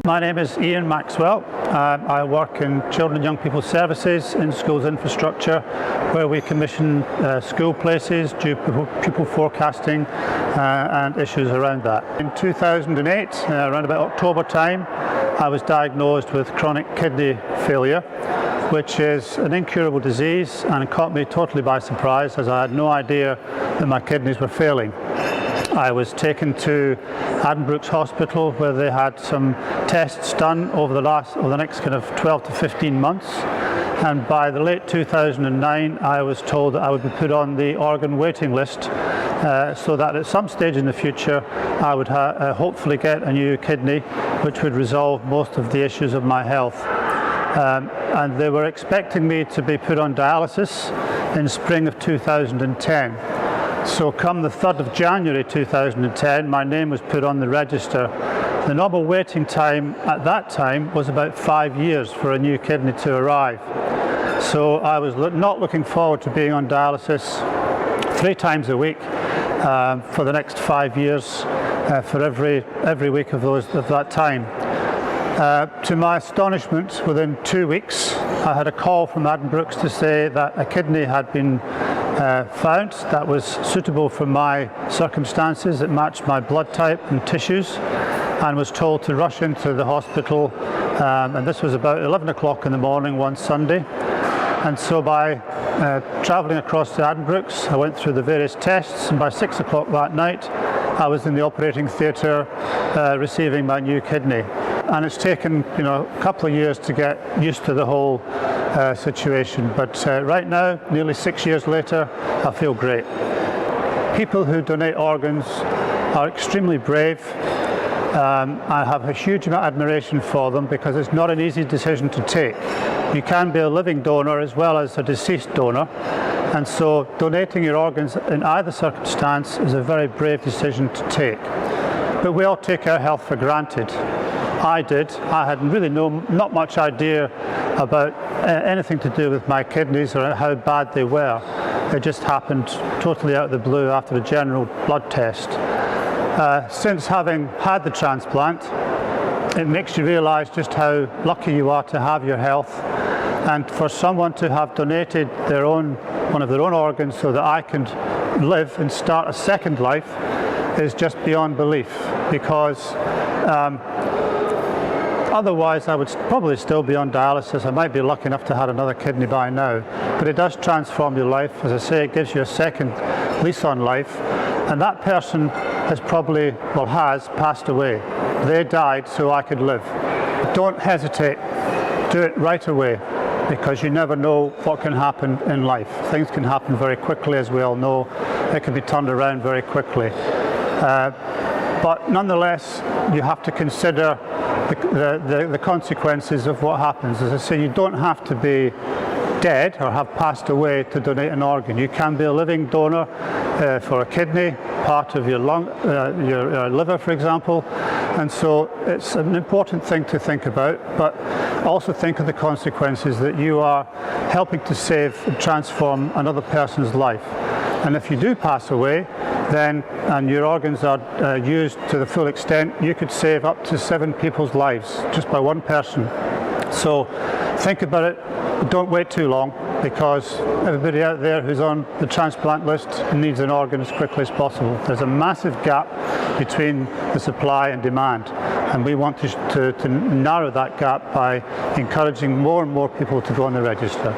My name is Iain Maxwell. I work in Children and Young People Services in schools infrastructure, where we commission school places, do pupil forecasting and issues around that. In 2008, around about October time, I was diagnosed with chronic kidney failure, which is an incurable disease, and it caught me totally by surprise as I had no idea that my kidneys were failing. I was taken to Addenbrooke's Hospital, where they had some tests done over the next kind of 12 to 15 months, and by the late 2009 I was told that I would be put on the organ waiting list, so that at some stage in the future I would hopefully get a new kidney, which would resolve most of the issues of my health. And they were expecting me to be put on dialysis in spring of 2010. So come the 3rd of January 2010, my name was put on the register. The normal waiting time at that time was about 5 years for a new kidney to arrive. So I was not looking forward to being on dialysis 3 times a week for the next 5 years, for every week of that time. To my astonishment, within 2 weeks, I had a call from Addenbrooke's to say that a kidney had been found that was suitable for my circumstances, that matched my blood type and tissues, and was told to rush into the hospital. And this was about 11 o'clock in the morning one Sunday. And so by travelling across to Addenbrooke's, I went through the various tests, and by 6 o'clock that night, I was in the operating theatre receiving my new kidney. And it's taken, a couple of years to get used to the whole situation. But right now, nearly 6 years later, I feel great. People who donate organs are extremely brave. I have a huge amount of admiration for them, because it's not an easy decision to take. You can be a living donor as well as a deceased donor, and so donating your organs in either circumstance is a very brave decision to take. But we all take our health for granted. I did. I had really not much idea about anything to do with my kidneys or how bad they were. It just happened totally out of the blue after a general blood test. Since having had the transplant, it makes you realise just how lucky you are to have your health, and for someone to have donated one of their own organs so that I can live and start a second life is just beyond belief, because otherwise I would probably still be on dialysis. I might be lucky enough to have another kidney by now, but it does transform your life. As I say, it gives you a second lease on life, and that person has passed away. They died so I could live. Don't hesitate. Do it right away, because you never know what can happen in life. Things can happen very quickly, as we all know. It can be turned around very quickly. But nonetheless, you have to consider the consequences of what happens. As I say, you don't have to be dead or have passed away to donate an organ. You can be a living donor for a kidney, part of your your liver, for example. And so it's an important thing to think about, but also think of the consequences that you are helping to save and transform another person's life. And if you do pass away, and your organs are used to the full extent, you could save up to 7 people's lives just by one person. So think about it. Don't wait too long, because everybody out there who's on the transplant list needs an organ as quickly as possible. There's a massive gap between the supply and demand, and we want to narrow that gap by encouraging more and more people to go on the register.